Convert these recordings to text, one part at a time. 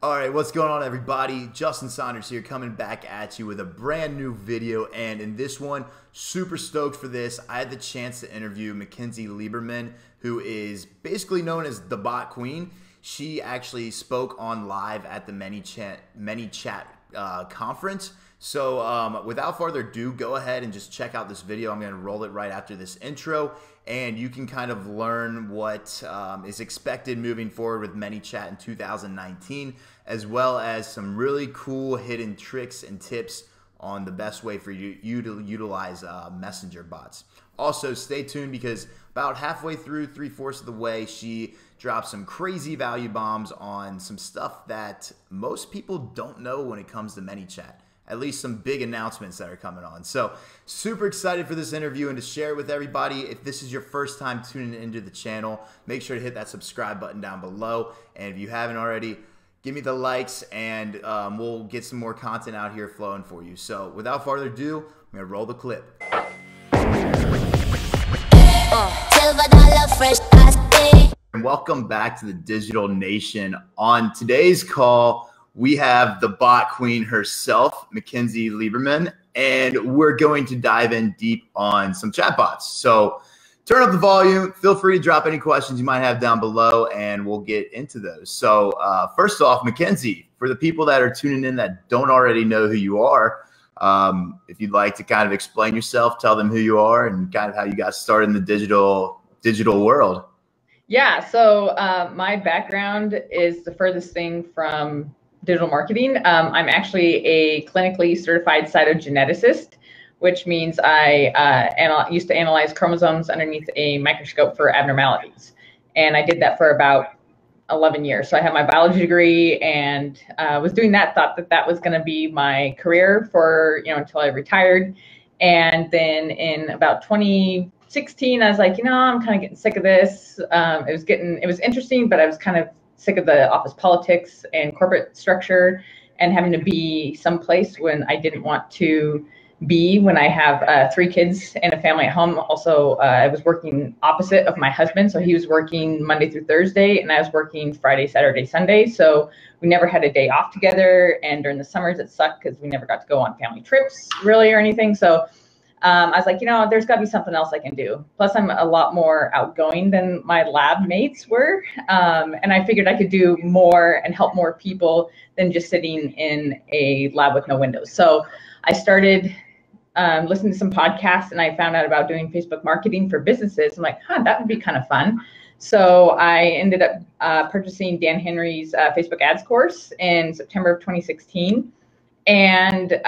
All right, what's going on, everybody? Justin Saunders here, coming back at you with a brand new video, and in this one, super stoked for this. I had the chance to interview Mackensie Liberman, who is basically known as the Bot Queen. She actually spoke on live at the MannyChat conference. So without further ado, go ahead and just check out this video. I'm going to roll it right after this intro, and you can kind of learn what is expected moving forward with MannyChat in 2019, as well as some really cool hidden tricks and tips on the best way for you to utilize messenger bots. Also, stay tuned because about halfway through, 3/4 of the way, she dropped some crazy value bombs on some stuff that most people don't know when it comes to MannyChat. At least some big announcements that are coming on. So super excited for this interview and to share it with everybody. If this is your first time tuning into the channel, make sure to hit that subscribe button down below. And if you haven't already, give me the likes and we'll get some more content out here flowing for you. So without further ado, I'm gonna roll the clip. And welcome back to the Digital Nation. On today's call, we have the Bot Queen herself, Mackensie Liberman, and we're going to dive in deep on some chatbots. So turn up the volume, feel free to drop any questions you might have down below, and we'll get into those. So first off, Mackensie, for the people that are tuning in that don't already know who you are, if you'd like to kind of explain yourself, tell them who you are and kind of how you got started in the digital world. Yeah, so my background is the furthest thing from digital marketing. I'm actually a clinically certified cytogeneticist, which means I used to analyze chromosomes underneath a microscope for abnormalities. And I did that for about 11 years. So I have my biology degree and was doing that, thought that that was going to be my career for, until I retired. And then in about 2016, I was like, I'm kind of getting sick of this. It was interesting, but I was kind of sick of the office politics and corporate structure and having to be someplace when I didn't want to be, when I have 3 kids and a family at home. Also, I was working opposite of my husband. So he was working Monday through Thursday and I was working Friday, Saturday, Sunday. So we never had a day off together. And during the summers, it sucked because we never got to go on family trips really or anything. So I was like, there's got to be something else I can do. Plus, I'm a lot more outgoing than my lab mates were. And I figured I could do more and help more people than just sitting in a lab with no windows. So I started listening to some podcasts and I found out about doing Facebook marketing for businesses. I'm like, that would be kind of fun. So I ended up purchasing Dan Henry's Facebook ads course in September of 2016. And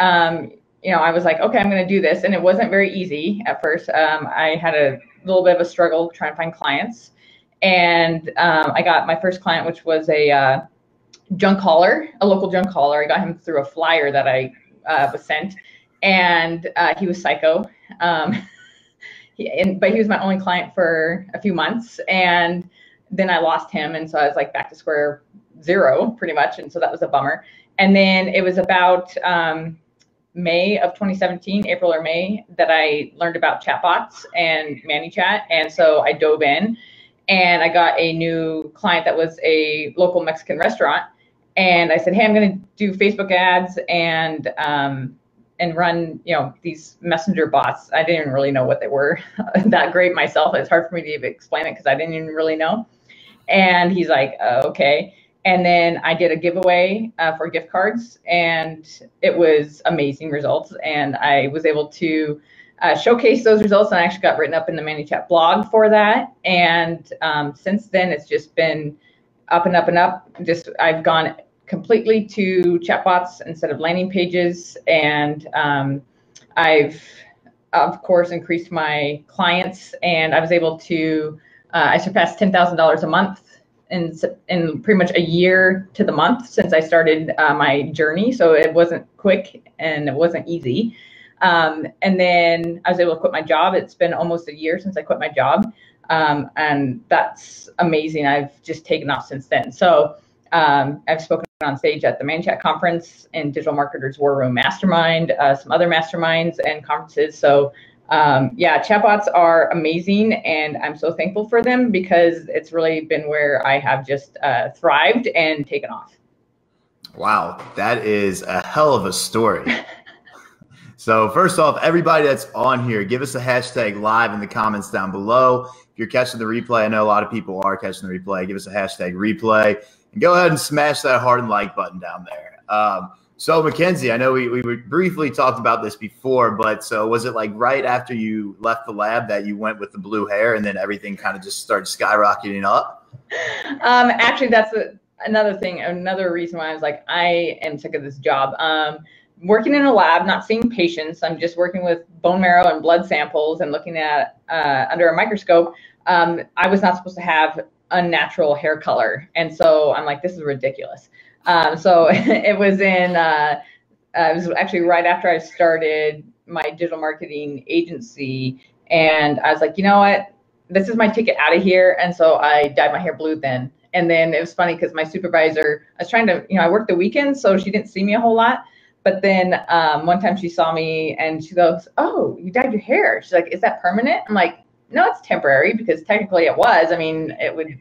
I was like, okay, I'm going to do this. And it wasn't very easy at first. I had a little bit of a struggle trying to find clients. And I got my first client, which was a junk hauler, a local junk hauler. I got him through a flyer that I was sent. And he was psycho. But he was my only client for a few months. And then I lost him. And so I was like back to square zero pretty much. And so that was a bummer. And then it was about May of 2017, April or May, that I learned about chatbots and MannyChat. And so I dove in and I got a new client that was a local Mexican restaurant. And I said, hey, I'm going to do Facebook ads and run, these messenger bots. I didn't even really know what they were that great myself. It's hard for me to even explain it because I didn't even really know. And he's like, okay. And then I did a giveaway for gift cards, and it was amazing results. And I was able to showcase those results, and I actually got written up in the MannyChat blog for that. And since then, it's just been up and up and up. I've gone completely to chatbots instead of landing pages, and I've of course increased my clients, and I was able to I surpassed $10,000 a month in pretty much a year to the month since I started my journey. So it wasn't quick and it wasn't easy. And then I was able to quit my job. It's been almost a year since I quit my job. And that's amazing. I've just taken off since then. So I've spoken on stage at the MannyChat conference and Digital Marketers War Room Mastermind, some other masterminds and conferences. So yeah, chatbots are amazing, and I'm so thankful for them because it's really been where I have just thrived and taken off. Wow, that is a hell of a story. So first off, everybody that's on here, give us a hashtag live in the comments down below. If you're catching the replay, I know a lot of people are catching the replay. Give us a hashtag replay and go ahead and smash that heart and like button down there. So Mackenzie, I know we briefly talked about this before, but so was it like right after you left the lab that you went with the blue hair and then everything kind of just started skyrocketing up? Actually, that's another thing, another reason why I was like, I am sick of this job. Working in a lab, not seeing patients, I'm just working with bone marrow and blood samples and looking at under a microscope. I was not supposed to have unnatural hair color. And so I'm like, this is ridiculous. So it was it was actually right after I started my digital marketing agency. And I was like, you know what? This is my ticket out of here. And so I dyed my hair blue then. And then it was funny because my supervisor, I was trying to, I worked the weekends, so she didn't see me a whole lot. But then one time she saw me and she goes, oh, you dyed your hair. She's like, is that permanent? I'm like, no, it's temporary, because technically it was. I mean, it would,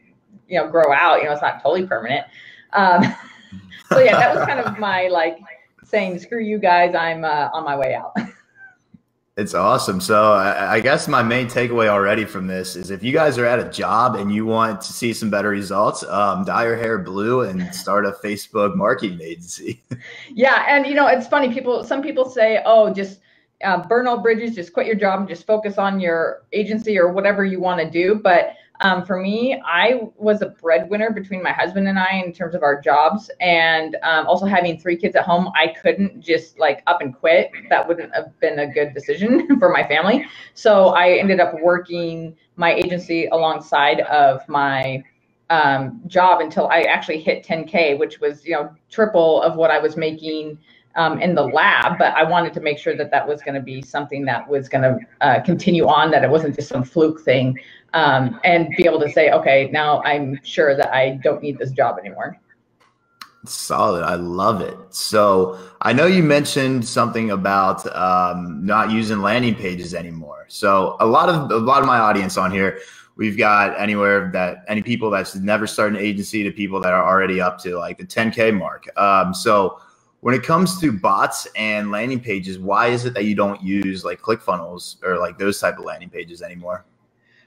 grow out, it's not totally permanent. So yeah, that was kind of my like saying, screw you guys, I'm on my way out. It's awesome. So I guess my main takeaway already from this is if you guys are at a job and you want to see some better results, dye your hair blue and start a Facebook marketing agency. Yeah. And, it's funny. Some people say, oh, just burn all bridges, just quit your job and just focus on your agency or whatever you want to do. But for me, I was a breadwinner between my husband and I in terms of our jobs, and also having 3 kids at home. I couldn't just like up and quit. That wouldn't have been a good decision for my family. So I ended up working my agency alongside of my job until I actually hit 10K, which was, triple of what I was making in the lab. But I wanted to make sure that that was going to be something that was going to continue on, that it wasn't just some fluke thing. And be able to say, okay, now I'm sure that I don't need this job anymore. Solid. I love it. So I know you mentioned something about not using landing pages anymore. So a lot of my audience on here, we've got any people that's never started an agency to people that are already up to like the 10K mark. So when it comes to bots and landing pages, why is it that you don't use like ClickFunnels or like those type of landing pages anymore?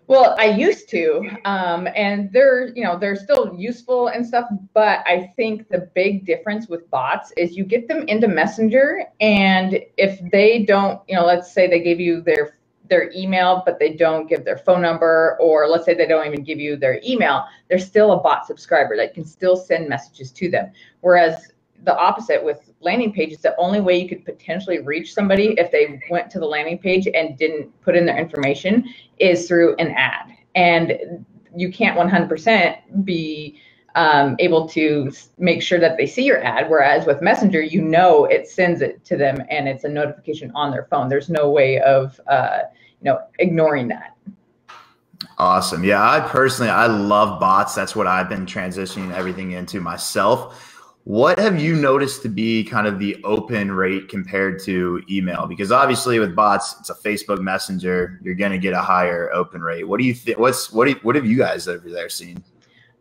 Well, I used to, and they're still useful and stuff, but I think the big difference with bots is you get them into Messenger, and if they don't, let's say they give you their email, but they don't give their phone number, or let's say they don't even give you their email, they're still a bot subscriber that can still send messages to them. Whereas the opposite with landing pages, the only way you could potentially reach somebody if they went to the landing page and didn't put in their information is through an ad. And you can't 100% be able to make sure that they see your ad. Whereas with Messenger, it sends it to them and it's a notification on their phone. There's no way of ignoring that. Awesome. Yeah, I love bots. That's what I've been transitioning everything into myself. What have you noticed to be kind of the open rate compared to email? Because obviously with bots, it's a Facebook Messenger. You're going to get a higher open rate. What do you think? What have you guys over there seen?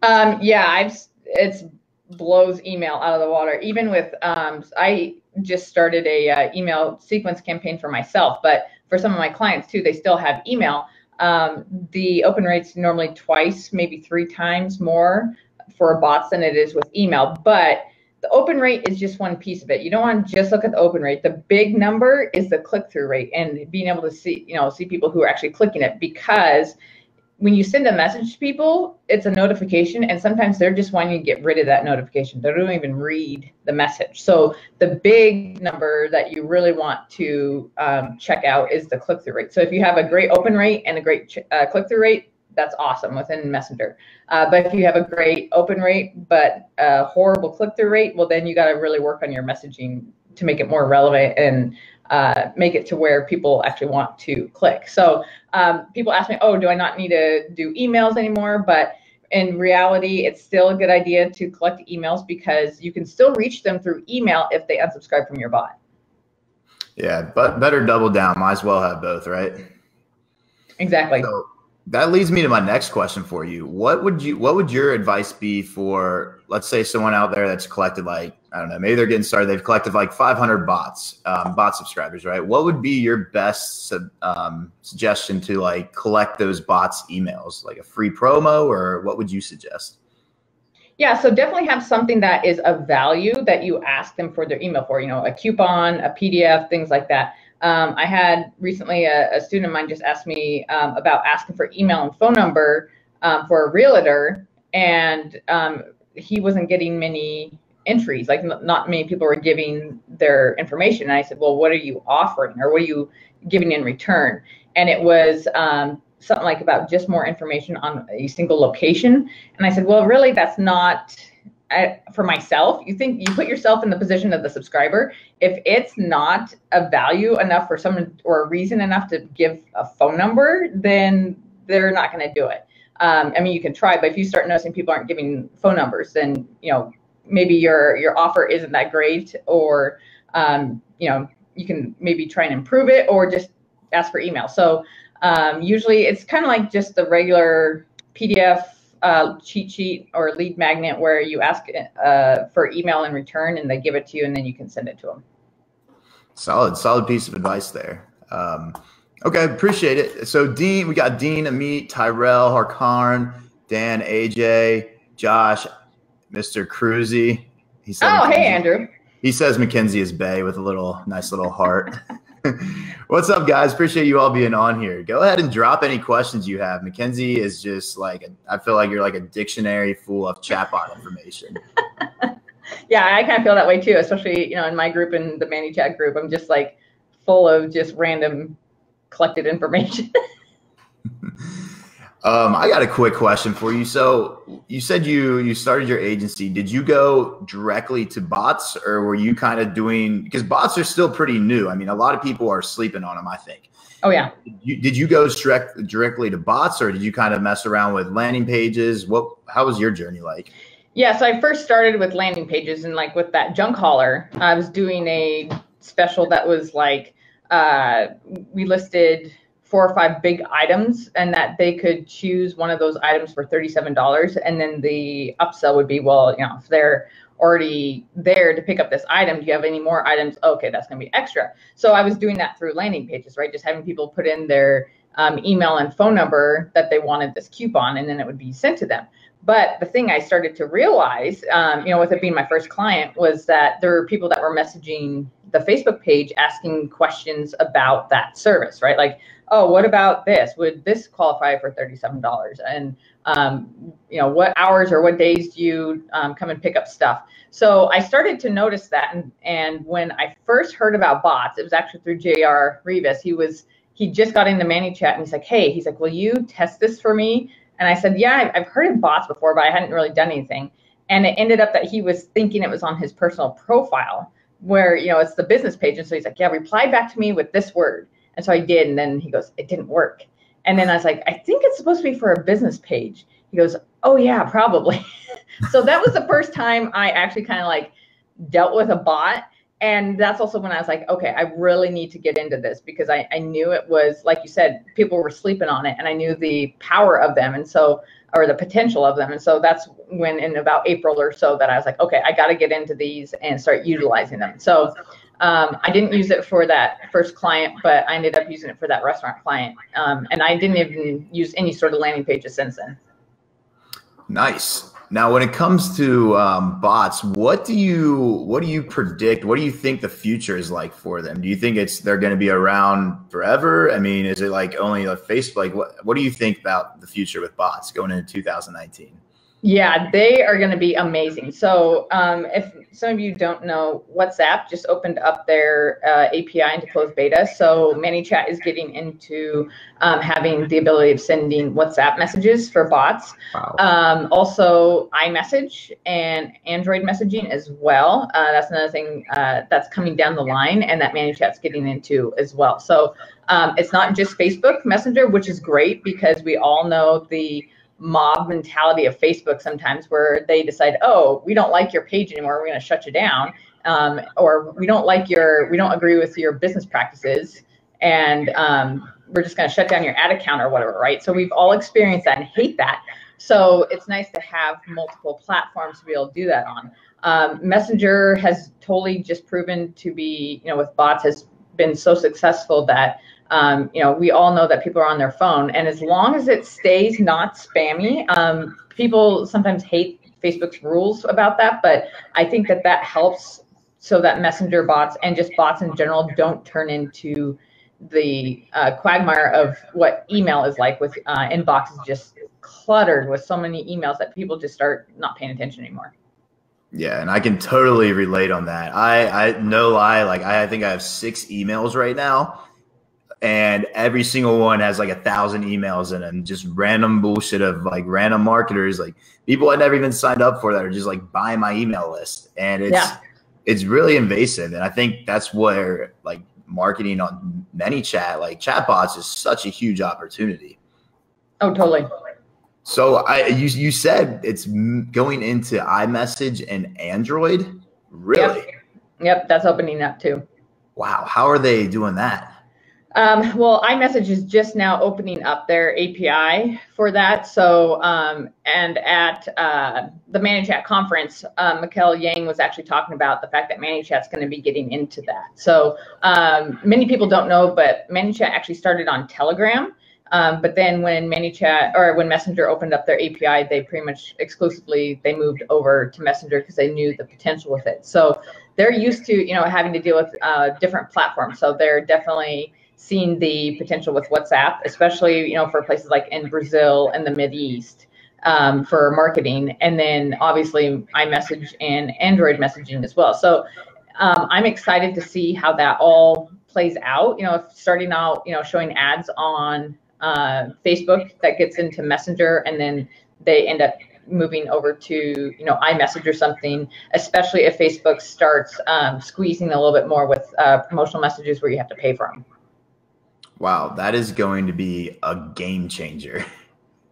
It's blows email out of the water. Even with I just started a email sequence campaign for myself, but for some of my clients too, they still have email. The open rate's normally twice, maybe 3 times more for bots than it is with email. But the open rate is just one piece of it. You don't want to just look at the open rate. The big number is the click-through rate and being able to see people who are actually clicking it, because when you send a message to people, it's a notification, and sometimes they're just wanting to get rid of that notification. They don't even read the message. So the big number that you really want to check out is the click-through rate. So if you have a great open rate and a great click-through rate, that's awesome within Messenger. But if you have a great open rate but a horrible click-through rate, well, then you got to really work on your messaging to make it more relevant and make it to where people actually want to click. So people ask me, oh, do I not need to do emails anymore? But in reality, it's still a good idea to collect emails, because you can still reach them through email if they unsubscribe from your bot. Yeah, but better double down. Might as well have both, right? Exactly. So That leads me to my next question for you. What would your advice be for, let's say, someone out there that's collected, like, I don't know, maybe they're getting started, they've collected like 500 bot subscribers, right? What would be your best suggestion to like collect those bots emails, like a free promo, or what would you suggest? Yeah, so definitely have something that is of value that you ask them for their email for, you know, a coupon, a PDF, things like that. I had recently a student of mine just asked me about asking for email and phone number for a realtor, and he wasn't getting many entries. Like not many people were giving their information. And I said, well, what are you offering, or what are you giving in return? And it was something like about just more information on a single location. And I said, well, really, that's not for myself. You put yourself in the position of the subscriber. If it's not a value enough for someone, or a reason enough to give a phone number, then they're not going to do it. I mean, you can try, but if you start noticing people aren't giving phone numbers, then, you know, maybe your offer isn't that great, or, you know, you can maybe try and improve it, or just ask for email. So usually it's kind of like just the regular PDF cheat sheet or lead magnet, where you ask for email in return, and they give it to you, and then you can send it to them. Solid piece of advice there. Okay, appreciate it. So Dean, we got Dean, Amit, Tyrell, Harkarn, Dan, AJ, Josh, Mr. Cruzy. He said, oh, hey, Andrew. He says Mackenzie is bae with a nice little heart. What's up, guys? Appreciate you all being on here. Go ahead and drop any questions you have. Mackenzie is just like, I feel like you're like a dictionary full of chatbot information. Yeah, I kind of feel that way too, especially, you know, in my group, in the MannyChat group. I'm just like full of just random collected information. I got a quick question for you. So you said you started your agency. Did you go directly to bots, or were you kind of doing, because bots are still pretty new. I mean, a lot of people are sleeping on them, I think. Oh, yeah. Did you go directly to bots, or did you kind of mess around with landing pages? How was your journey like? Yeah, so I first started with landing pages, and like with that junk hauler, I was doing a special that was like, we listed 4 or 5 big items, and that they could choose one of those items for $37. And then the upsell would be, well, you know, if they're already there to pick up this item, do you have any more items? Okay, that's going to be extra. So I was doing that through landing pages, right? Just having people put in their email and phone number that they wanted this coupon, and then it would be sent to them. But the thing I started to realize, you know, with it being my first client, was that there were people that were messaging the Facebook page asking questions about that service, right? Like, oh, what about this? Would this qualify for $37? And, you know, what hours or what days do you come and pick up stuff? So I started to notice that. And when I first heard about bots, it was actually through JR Rivas. He just got into MannyChat, and he's like, hey, he's like, will you test this for me? And I said, yeah, I've heard of bots before, but I hadn't really done anything. And it ended up that he was thinking it was on his personal profile, where, you know, it's the business page. And so he's like, yeah, reply back to me with this word. And so I did. And then he goes, it didn't work. And then I was like, I think it's supposed to be for a business page. He goes, oh, yeah, probably. So that was the first time I actually kind of like dealt with a bot. And that's also when I was like, okay, I really need to get into this, because I knew it was, like you said, people were sleeping on it, and I knew the power of them, and so, or the potential of them. And so that's when, in about April or so, that I was like, okay, I got to get into these and start utilizing them. So I didn't use it for that first client, but I ended up using it for that restaurant client. And I didn't even use any sort of landing pages since then. Nice. Now, when it comes to bots, what do you predict? What do you think the future is like for them? Do you think they're going to be around forever? I mean, is it like only like Facebook? Like, what do you think about the future with bots going into 2019? Yeah, they are going to be amazing. So if some of you don't know, WhatsApp just opened up their API into closed beta. So MannyChat is getting into having the ability of sending WhatsApp messages for bots. Wow. Also iMessage and Android messaging as well. That's another thing that's coming down the line, and that MannyChat's getting into as well. So it's not just Facebook Messenger, which is great, because we all know the mob mentality of Facebook sometimes, where they decide, oh, we don't like your page anymore, we're going to shut you down, or we don't agree with your business practices, and we're just going to shut down your ad account or whatever, right? So we've all experienced that and hate that. So it's nice to have multiple platforms to be able to do that on. Messenger has totally just proven to be, with bots, has been so successful that, we all know that people are on their phone. And as long as it stays not spammy, people sometimes hate Facebook's rules about that, but I think that that helps so that Messenger bots and just bots in general don't turn into the quagmire of what email is like, with inboxes just cluttered with so many emails that people just start not paying attention anymore. Yeah, and I can totally relate on that. I no lie, like I think I have 6 emails right now, and every single one has like 1,000 emails in them, just random bullshit of like random marketers, like people I never even signed up for that are just like buying my email list, and it's really invasive. And I think that's where like marketing on MannyChat, like chatbots, is such a huge opportunity. Oh, totally. So you said it's going into iMessage and Android? Really? Yep, that's opening up too. Wow. How are they doing that? Well, iMessage is just now opening up their API for that. So, and at the MannyChat conference, Mikkel Yang was actually talking about the fact that MannyChat's going to be getting into that. So many people don't know, but MannyChat actually started on Telegram. But then when MannyChat, or when Messenger opened up their API, they pretty much exclusively, they moved over to Messenger because they knew the potential with it. So they're used to, having to deal with different platforms. So they're definitely seeing the potential with WhatsApp, especially, for places like in Brazil and the Mideast for marketing. And then obviously iMessage and Android messaging as well. So I'm excited to see how that all plays out. Starting out, showing ads on Facebook that gets into Messenger, and then they end up moving over to iMessage or something, especially if Facebook starts squeezing a little bit more with promotional messages where you have to pay for them. Wow, that is going to be a game changer.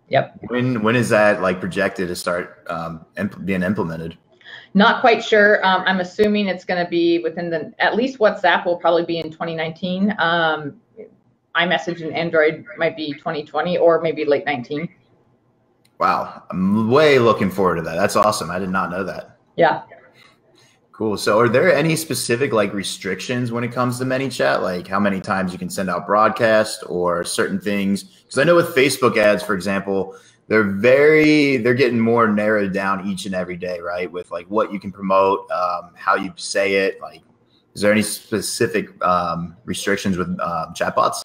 Yep. When is that like projected to start being implemented? Not quite sure. I'm assuming it's going to be within at least WhatsApp will probably be in 2019. iMessage and Android might be 2020 or maybe late 19. Wow. I'm way looking forward to that. That's awesome. I did not know that. Yeah. Cool. So are there any specific like restrictions when it comes to MannyChat, like how many times you can send out broadcast or certain things? Because I know with Facebook ads, for example, they're getting more narrowed down each and every day, right? With like what you can promote, how you say it. Like, is there any specific restrictions with chatbots?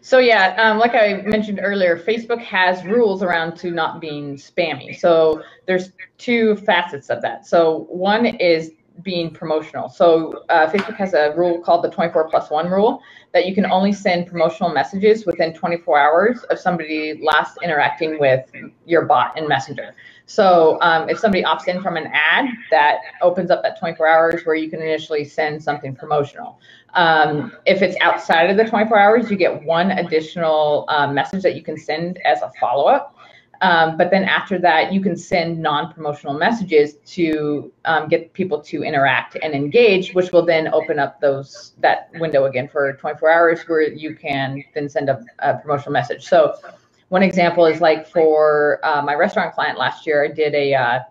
So yeah, like I mentioned earlier, Facebook has rules around to not being spammy. So there's 2 facets of that. So one is being promotional. So Facebook has a rule called the 24+1 rule that you can only send promotional messages within 24 hours of somebody last interacting with your bot in Messenger. So if somebody opts in from an ad, that opens up that 24 hours where you can initially send something promotional. If it's outside of the 24 hours, you get 1 additional message that you can send as a follow-up. But then after that, you can send non-promotional messages to get people to interact and engage, which will then open up that window again for 24 hours where you can then send a promotional message. So one example is like for my restaurant client last year, I did a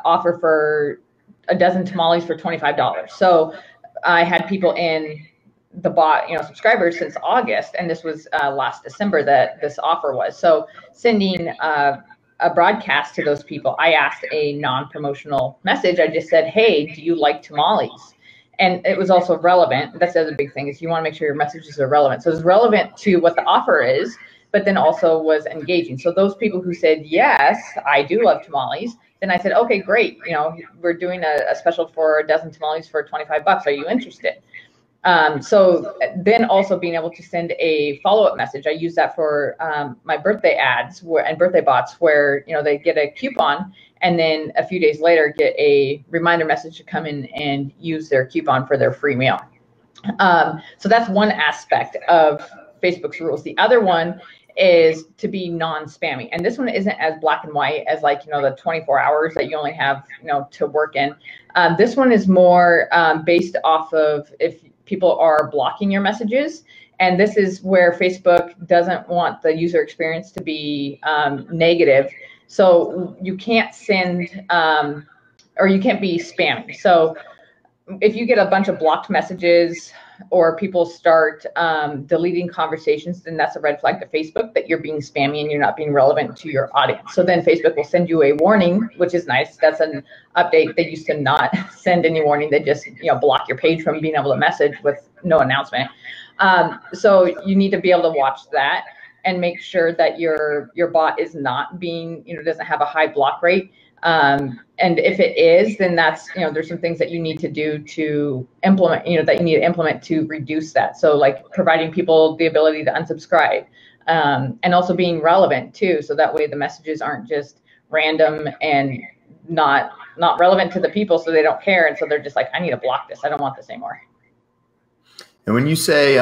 offer for a dozen tamales for $25. So I had people in the bot, subscribers since August, and this was last December that this offer was. So sending a broadcast to those people, I asked a non-promotional message. I just said, hey, do you like tamales? And it was also relevant. That's the other big thing, is you want to make sure your messages are relevant. So it's relevant to what the offer is, but then also was engaging. So those people who said, yes, I do love tamales, then I said, okay, great. We're doing a special for a dozen tamales for $25. Are you interested? So then also being able to send a follow-up message. I use that for my birthday ads and birthday bots where, they get a coupon and then a few days later get a reminder message to come in and use their coupon for their free meal. So that's one aspect of Facebook's rules. The other one is to be non-spammy. And this one isn't as black and white as like, the 24 hours that you only have, to work in. This one is more based off of if people are blocking your messages And this is where Facebook doesn't want the user experience to be negative. So you can't send or you can't be spamming. So if you get a bunch of blocked messages or people start deleting conversations, then that's a red flag to Facebook that you're being spammy and you're not being relevant to your audience. So then Facebook will send you a warning, which is nice. That's an update. They used to not send any warning. They just block your page from being able to message with no announcement. So you need to be able to watch that and make sure that your bot is not being, doesn't have a high block rate. And if it is, then that's, there's some things that you need to do to implement, that you need to implement to reduce that. So like providing people the ability to unsubscribe, and also being relevant too. So that way the messages aren't just random and not relevant to the people, so they don't care. And so they're just like, I need to block this. I don't want this anymore. And when you say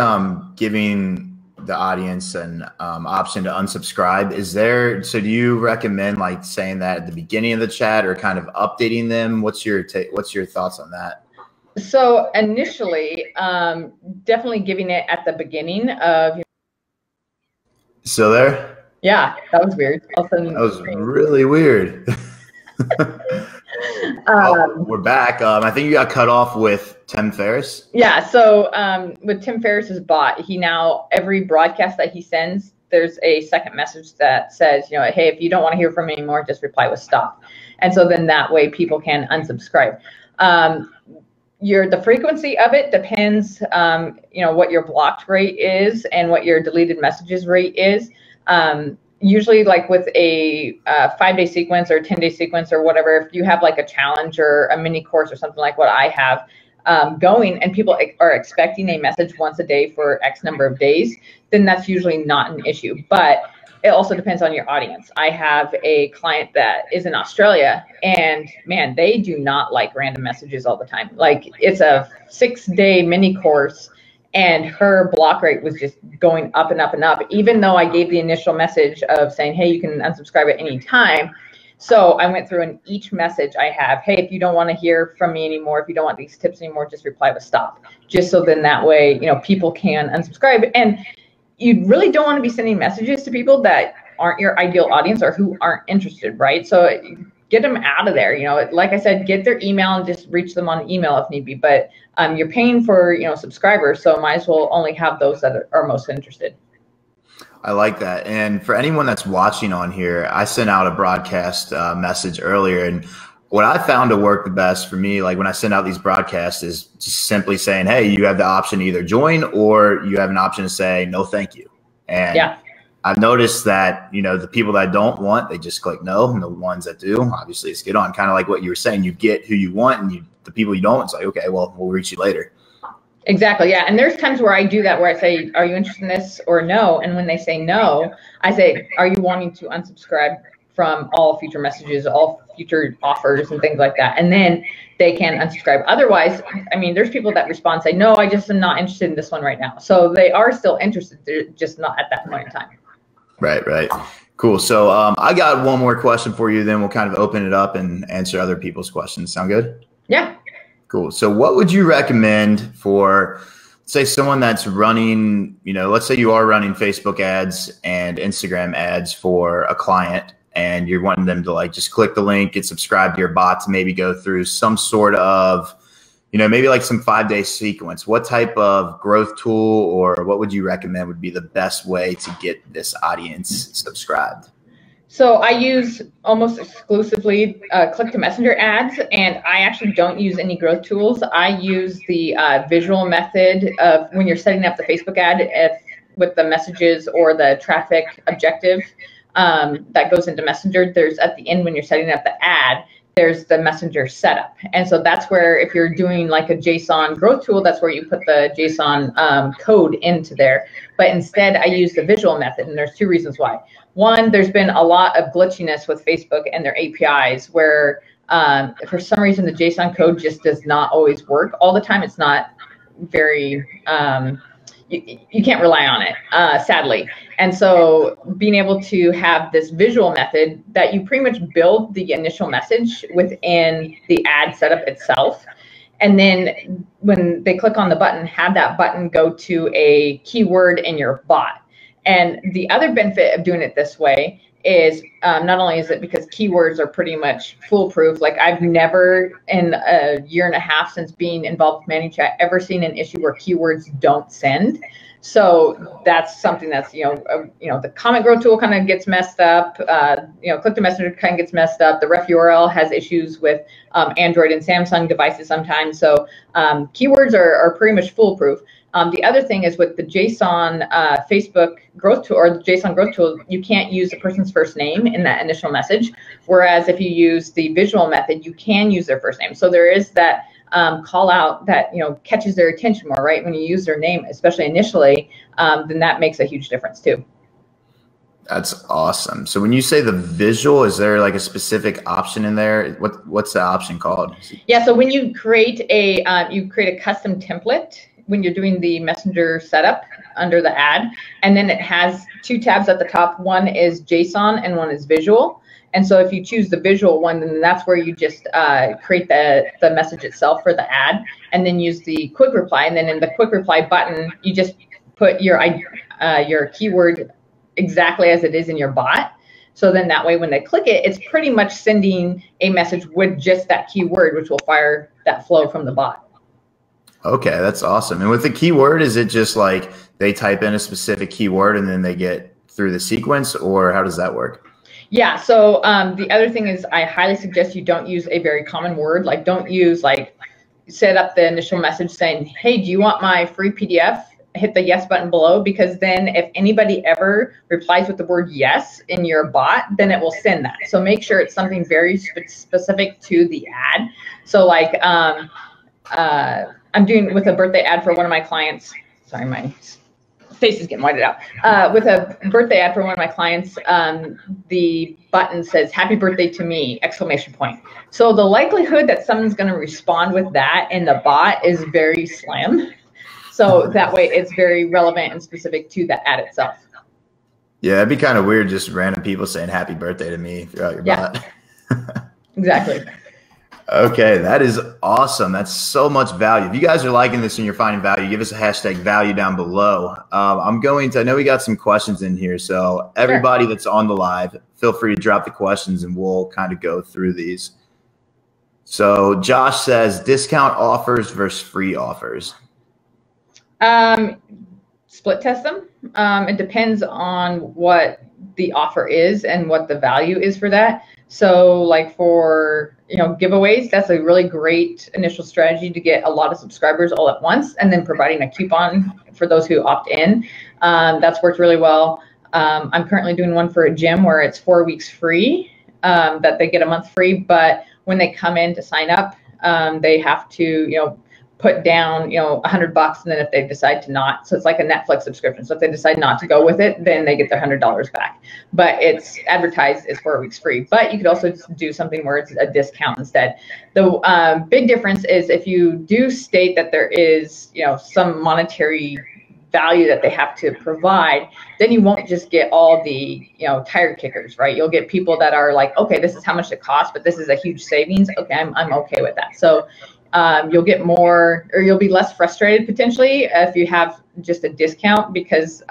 giving the audience an option to unsubscribe, so do you recommend like saying that at the beginning of the chat or kind of updating them? What's your thoughts on that? So initially, definitely giving it at the beginning of. Still there? Yeah, that was weird. That was really weird. We're back. I think you got cut off with Tim Ferriss. Yeah. So with Tim Ferriss's bot, every broadcast that he sends, there's a second message that says, hey, if you don't want to hear from me anymore, just reply with stop. And so then that way people can unsubscribe. The frequency of it depends, what your blocked rate is and what your deleted messages rate is. Usually like with a 5-day sequence or 10-day sequence or whatever, if you have like a challenge or a mini course or something like what I have going, and people are expecting a message once a day for X number of days, then that's usually not an issue. But it also depends on your audience. I have a client that is in Australia, and man, they do not like random messages all the time. Like it's a 6-day mini course, and her block rate was just going up and up and up, even though I gave the initial message of saying, hey, you can unsubscribe at any time. So I went through, and each message I have, hey, if you don't want to hear from me anymore, if you don't want these tips anymore, just reply with stop. Just so then that way, people can unsubscribe. And you really don't want to be sending messages to people that aren't your ideal audience or who aren't interested, right? So get them out of there. Like I said, get their email and just reach them on email if need be. But you're paying for, subscribers, so might as well only have those that are most interested. I like that. And for anyone that's watching on here, I sent out a broadcast message earlier, and what I found to work the best for me, like when I send out these broadcasts, is just simply saying, hey, you have the option to either join or you have an option to say, no, thank you. And yeah, I've noticed that, the people that don't want, they just click no, and the ones that do, obviously it's get on. Kind of like what you were saying, you get who you want, and the people you don't, it's like, okay, well, we'll reach you later. Exactly. Yeah. And there's times where I do that, where I say, are you interested in this or no? And when they say no, I say, are you wanting to unsubscribe from all future messages, all future offers and things like that? And then they can unsubscribe. Otherwise, there's people that respond, say, no, I just am not interested in this one right now. So they are still interested. They're just not at that point in time. Right. Cool. So I got one more question for you, then we'll kind of open it up and answer other people's questions. Sound good? Yeah. Cool. So what would you recommend for, say, someone that's running, let's say you are running Facebook ads and Instagram ads for a client, and you're wanting them to like just click the link, get subscribed to your bot to maybe go through some sort of, maybe like some 5-day sequence. What type of growth tool or what would you recommend would be the best way to get this audience subscribed? So I use almost exclusively click-to-messenger ads, and I actually don't use any growth tools. I use the visual method of when you're setting up the Facebook ad with the messages or the traffic objective that goes into Messenger. There's at the end when you're setting up the ad, there's the Messenger setup. And so that's where if you're doing like a JSON growth tool, that's where you put the JSON code into there. But instead, I use the visual method, and there's 2 reasons why. One, there's been a lot of glitchiness with Facebook and their APIs where for some reason the JSON code just does not always work all the time. It's not very, you can't rely on it, sadly. And so being able to have this visual method that you pretty much build the initial message within the ad setup itself. And then when they click on the button, have that button go to a keyword in your bot. And the other benefit of doing it this way is not only is it because keywords are pretty much foolproof. Like I've never in a year and a half since being involved with MannyChat ever seen an issue where keywords don't send. So that's something that's, the comment growth tool kind of gets messed up. Click to messenger kind of gets messed up. The ref URL has issues with Android and Samsung devices sometimes. So keywords are pretty much foolproof. The other thing is with the JSON Facebook growth tool or the JSON growth tool, you can't use the person's first name in that initial message. Whereas if you use the visual method, you can use their first name. So there is that call out that catches their attention more, right? When you use their name, especially initially, then that makes a huge difference too. That's awesome. So when you say the visual, is there like a specific option in there? What's the option called? Yeah, so when you create a custom template when you're doing the messenger setup under the ad, and then it has two tabs at the top. One is JSON and one is visual. And so if you choose the visual one, then that's where you just create the message itself for the ad, and then use the quick reply. And then in the quick reply button, you just put your keyword exactly as it is in your bot. So then that way when they click it, it's pretty much sending a message with just that keyword, which will fire that flow from the bot. Okay, that's awesome. And with the keyword, is it just like they type in a specific keyword and then they get through the sequence, or how does that work? Yeah, so the other thing is I highly suggest you don't use a very common word. Like don't use set up the initial message saying, hey, do you want my free PDF? Hit the yes button below, because then if anybody ever replies with the word yes in your bot, then it will send that. So make sure it's something very specific to the ad. So like I'm doing with a birthday ad for one of my clients. Sorry, my face is getting whited out. With a birthday ad for one of my clients, the button says "Happy birthday to me!" exclamation point. So the likelihood that someone's going to respond with that in the bot is very slim. So that way it's very relevant and specific to the ad itself. Yeah, it'd be kind of weird just random people saying "Happy birthday" to me throughout your bot. Exactly. Okay, that is awesome. That's so much value. If you guys are liking this and you're finding value, give us a hashtag value down below. I know we got some questions in here, so everybody that's on the live, feel free to drop the questions and we'll kind of go through these. So Josh says, discount offers versus free offers. Split test them. It depends on what the offer is and what the value is for that. So like for giveaways, that's a really great initial strategy to get a lot of subscribers all at once, and then providing a coupon for those who opt in. That's worked really well. I'm currently doing one for a gym where it's 4 weeks free, that they get a month free, but when they come in to sign up, they have to put down $100, and then if they decide to not, so it's like a Netflix subscription. So if they decide not to go with it, then they get their $100 back. But it's advertised as 4 weeks free. But you could also do something where it's a discount instead. The big difference is if you do state that there is some monetary value that they have to provide, then you won't just get all the tire kickers, right? You'll get people that are like, okay, this is how much it costs, but this is a huge savings. Okay, I'm okay with that. So you'll get more, or you'll be less frustrated potentially if you have just a discount, because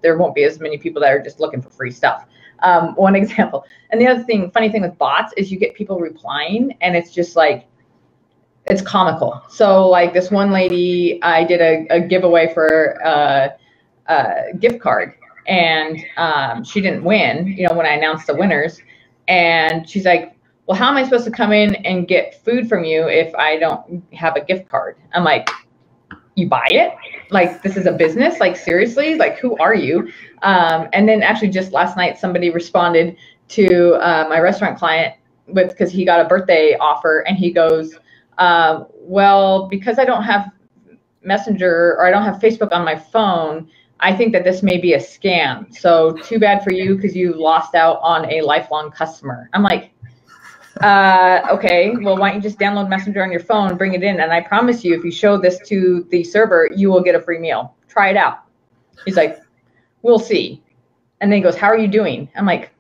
there won't be as many people that are just looking for free stuff. One example. And the other funny thing with bots is you get people replying, and it's just like, it's comical. So like this one lady, I did a giveaway for a gift card, and she didn't win, when I announced the winners. And she's like, well, how am I supposed to come in and get food from you if I don't have a gift card? I'm like, you buy it? Like, this is a business? Like, seriously? Like, who are you? And then actually just last night, somebody responded to my restaurant client because he got a birthday offer, and he goes, well, because I don't have Messenger or I don't have Facebook on my phone, I think that this may be a scam. So too bad for you, because you lost out on a lifelong customer. I'm like, okay, well, why don't you just download Messenger on your phone, bring it in, and I promise you, if you show this to the server, you will get a free meal. Try it out. He's like, we'll see. And then he goes, how are you doing? I'm like,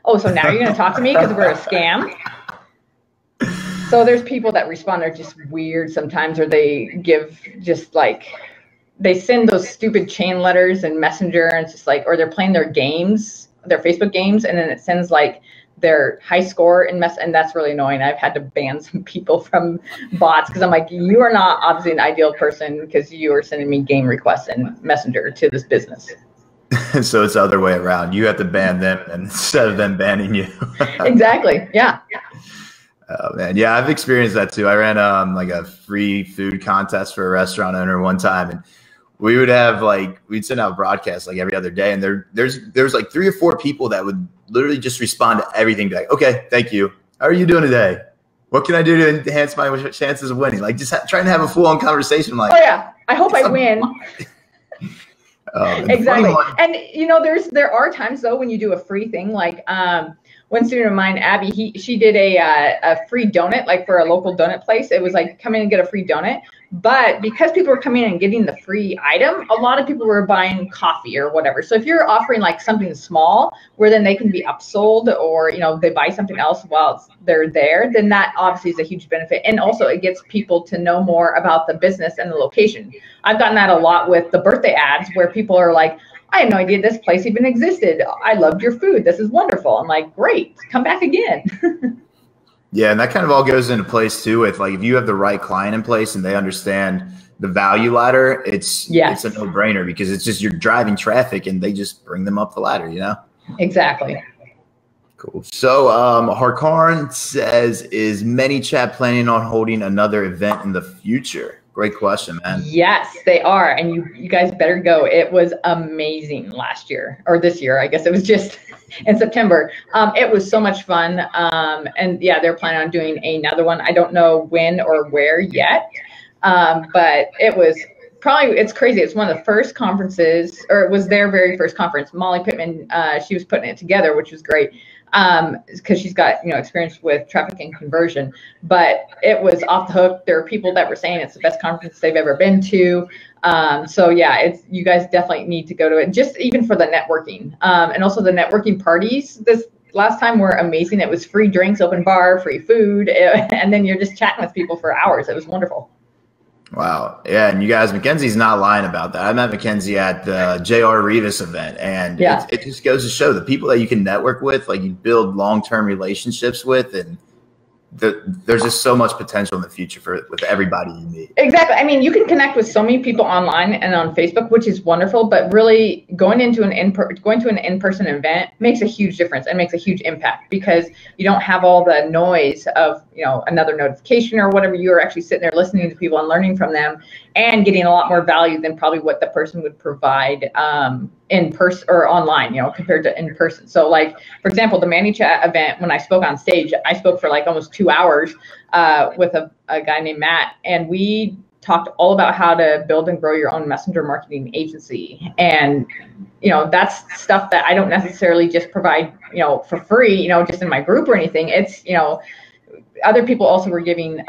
oh, so now you're going to talk to me because we're a scam? So there's people that respond are just weird sometimes, or they give just like, they send those stupid chain letters in Messenger, and it's just like, or they're playing their games, their Facebook games, and then it sends like their high score in and that's really annoying. I've had to ban some people from bots because I'm like, you are not obviously an ideal person because you are sending me game requests in Messenger to this business. So it's the other way around. You have to ban them instead of them banning you. Exactly. Yeah. Oh man, yeah, I've experienced that too. I ran like a free food contest for a restaurant owner one time, and we would have like, we'd send out broadcasts like every other day, and there's like 3 or 4 people that would literally just respond to everything, be like, okay, thank you. How are you doing today? What can I do to enhance my chances of winning? Like just trying to have a full-on conversation. Like, oh yeah, I hope I win. Exactly. And you know, there are times though when you do a free thing, like one student of mine, Abby, she did a free donut, like for a local donut place. It was like come in and get a free donut. But because people were coming in and getting the free item, a lot of people were buying coffee or whatever. So if you're offering like something small where then they can be upsold, or, you know, they buy something else while they're there, then that obviously is a huge benefit. And also it gets people to know more about the business and the location. I've gotten that a lot with the birthday ads where people are like, I had no idea this place even existed. I loved your food. This is wonderful. I'm like, great, come back again. Yeah, and that kind of all goes into place too with like if you have the right client in place and they understand the value ladder, it's a no-brainer because it's just you're driving traffic and they just bring them up the ladder, you know? Exactly. Cool. So Harkarn says, is MannyChat planning on holding another event in the future? Great question, man. Yes, they are. And you guys better go. It was amazing last year, or this year. I guess it was just in September. It was so much fun. And yeah, they're planning on doing another one. I don't know when or where yet. But it was probably, it's crazy. It's one of the first conferences, or it was their very first conference. Molly Pittman, she was putting it together, which was great. Because she's got, you know, experience with traffic and conversion, but it was off the hook. There are people that were saying it's the best conference they've ever been to. So yeah, you guys definitely need to go to it, just even for the networking. And also the networking parties this last time were amazing. It was free drinks, open bar, free food, and then you're just chatting with people for hours. It was wonderful. Wow. Yeah. And you guys, Mackenzie's not lying about that. I met Mackenzie at the J.R. Revis event, and it just goes to show the people that you can network with, like you build long-term relationships with, and there's just so much potential in the future with everybody you meet. Exactly. I mean, you can connect with so many people online and on Facebook, which is wonderful, but really going to an in-person event makes a huge difference and makes a huge impact because you don't have all the noise of, you know, another notification or whatever. You are actually sitting there listening to people and learning from them and getting a lot more value than probably what the person would provide in person or online, you know, compared to in person. So like, for example, the MannyChat event, when I spoke on stage, I spoke for like almost 2 hours with a guy named Matt, and we talked all about how to build and grow your own messenger marketing agency. And, you know, that's stuff that I don't necessarily just provide, you know, for free, you know, just in my group or anything. It's, you know, other people also were giving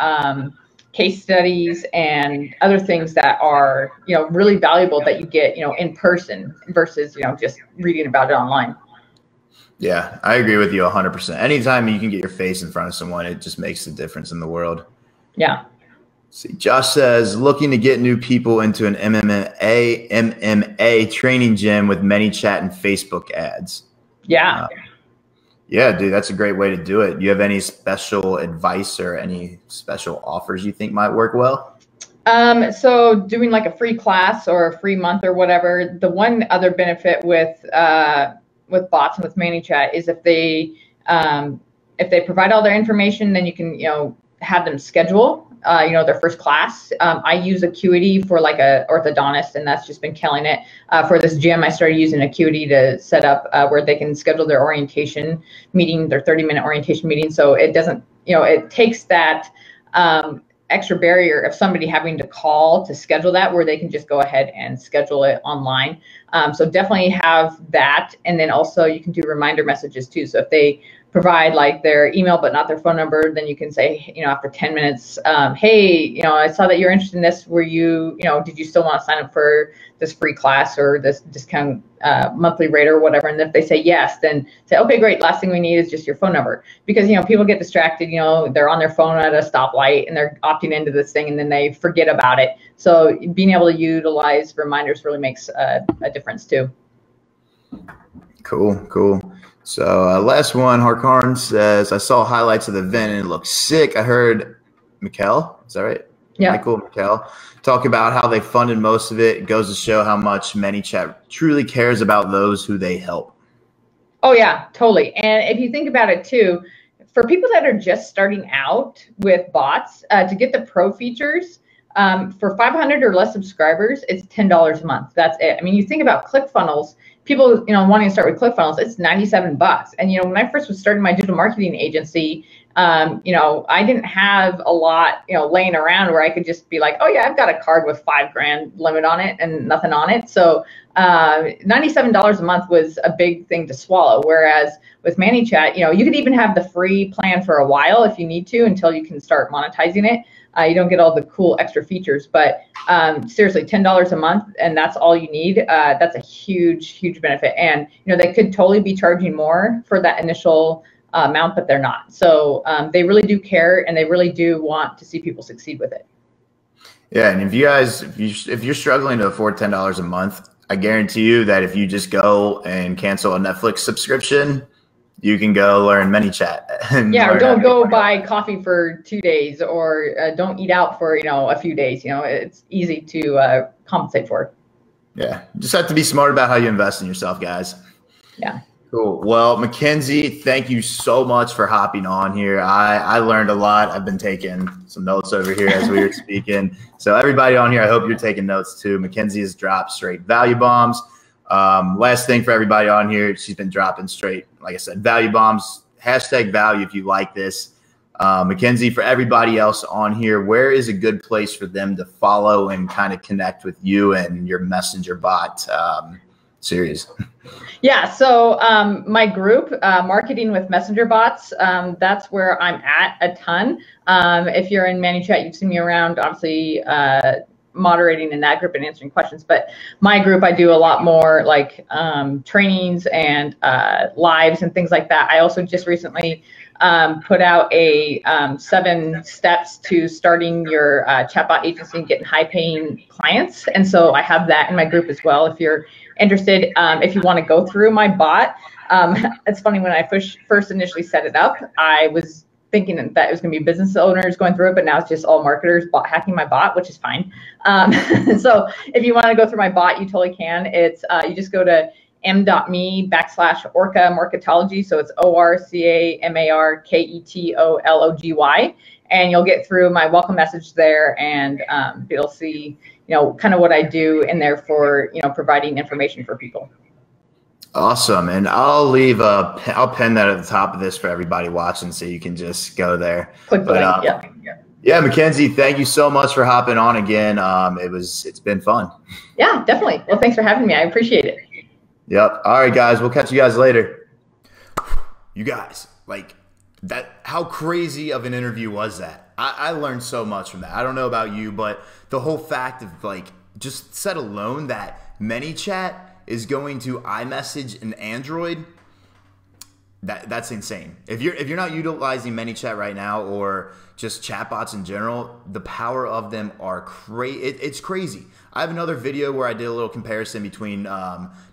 case studies and other things that are, you know, really valuable that you get, you know, in person versus, you know, just reading about it online. Yeah, I agree with you 100%. Anytime you can get your face in front of someone, it just makes a difference in the world. Yeah. See, Josh says, looking to get new people into an MMA training gym with MannyChat and Facebook ads. Yeah. Yeah, dude, that's a great way to do it. You have any special advice or any special offers you think might work well? So doing like a free class or a free month or whatever. The one other benefit with bots and with MannyChat is if they provide all their information, then you can, you know, have them schedule you know, their first class. I use Acuity for like a orthodontist, and that's just been killing it. For this gym, I started using Acuity to set up where they can schedule their orientation meeting, their 30-minute orientation meeting. So it doesn't, you know, it takes that extra barrier of somebody having to call to schedule that, where they can just go ahead and schedule it online. So definitely have that. And then also you can do reminder messages too. So if they provide like their email but not their phone number, then you can say, after 10 minutes, hey, I saw that you're interested in this. Were you, did you still want to sign up for this free class or this discount monthly rate or whatever? And if they say yes, then say, okay, great. Last thing we need is just your phone number, because people get distracted. They're on their phone at a stoplight and they're opting into this thing and then they forget about it. So being able to utilize reminders really makes a difference too. Cool. So last one, Harkarn says, I saw highlights of the event and it looked sick. I heard Mikkel, is that right? Yeah. Michael Mikkel talk about how they funded most of it. It goes to show how much MannyChat truly cares about those who they help. Oh yeah, totally. And if you think about it too, for people that are just starting out with bots, to get the pro features, for 500 or less subscribers, it's $10 a month. That's it. I mean, you think about ClickFunnels, people, wanting to start with ClickFunnels, it's $97. And, when I first was starting my digital marketing agency, I didn't have a lot, laying around where I could just be like, oh yeah, I've got a card with $5,000 limit on it and nothing on it. So $97 a month was a big thing to swallow. Whereas with MannyChat, you could even have the free plan for a while if you need to, until you can start monetizing it. You don't get all the cool extra features, but seriously, $10 a month, and that's all you need. That's a huge benefit. And they could totally be charging more for that initial amount, but they're not. So they really do care, and they really do want to see people succeed with it. Yeah, and if you're struggling to afford $10 a month, I guarantee you that if you just go and cancel a Netflix subscription, you can go learn MannyChat. Yeah, or don't go buy coffee for 2 days, or don't eat out for a few days. It's easy to compensate for. Yeah, just have to be smart about how you invest in yourself, guys. Yeah. Cool. Well, Mackenzie, thank you so much for hopping on here. I learned a lot. I've been taking some notes over here as we were speaking. So everybody on here, I hope you're taking notes too. Mackenzie has dropped straight value bombs. Last thing for everybody on here, she's been dropping straight, like I said, value bombs, #value if you like this. Mackenzie, for everybody else on here, where is a good place for them to follow and kind of connect with you and your messenger bot series? Yeah, so my group, Marketing with Messenger Bots, that's where I'm at a ton. If you're in MannyChat, you've seen me around, obviously, moderating in that group and answering questions. But my group, I do a lot more like trainings and lives and things like that. I also just recently put out a 7 steps to starting your chatbot agency and getting high-paying clients. And so I have that in my group as well. If you're interested, if you want to go through my bot, it's funny, when I first initially set it up, I was thinking that it was going to be business owners going through it, but now it's just all marketers hacking my bot, which is fine. So if you want to go through my bot, you totally can. It's you just go to m.me/Orca Marketology. So it's ORCAMARKETOLOGY, and you'll get through my welcome message there, and you'll see, kind of what I do in there for, providing information for people. Awesome. And I'll pen that at the top of this for everybody watching, so you can just go there. Click the link. Yeah, Mackenzie, thank you so much for hopping on again. It's been fun. Yeah, definitely. Well, thanks for having me. I appreciate it. Yep. All right, guys, we'll catch you guys later. You guys, like that, how crazy of an interview was that? I learned so much from that. I don't know about you, but the whole fact of just set alone that MannyChat is going to iMessage and Android, that's insane. If you're not utilizing MannyChat right now, or just chatbots in general, the power of them are crazy. It's crazy. I have another video where I did a little comparison between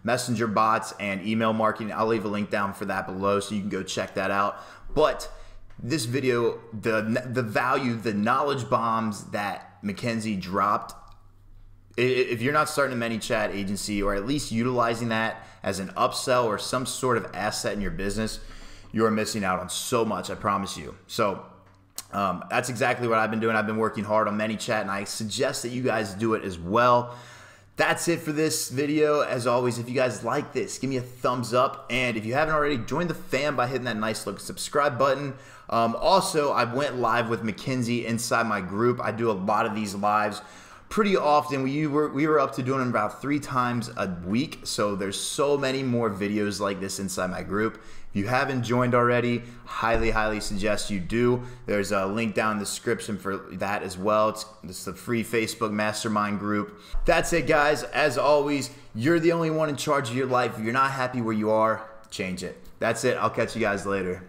messenger bots and email marketing. I'll leave a link down for that below, so you can go check that out. But this video, the value, the knowledge bombs that Mackenzie dropped, if you're not starting a MannyChat agency, or at least utilizing that as an upsell or some sort of asset in your business, you are missing out on so much, I promise you. So that's exactly what I've been doing. I've been working hard on MannyChat, and I suggest that you guys do it as well. That's it for this video. As always, if you guys like this, give me a thumbs up. And if you haven't already, join the fam by hitting that nice looking subscribe button. Also, I went live with Mackenzie inside my group. I do a lot of these lives pretty often. We were up to doing them about 3 times a week. So there's so many more videos like this inside my group. If you haven't joined already, highly suggest you do. There's a link down in the description for that as well. It's the free Facebook mastermind group. That's it, guys. As always, you're the only one in charge of your life. If you're not happy where you are, change it. That's it. I'll catch you guys later.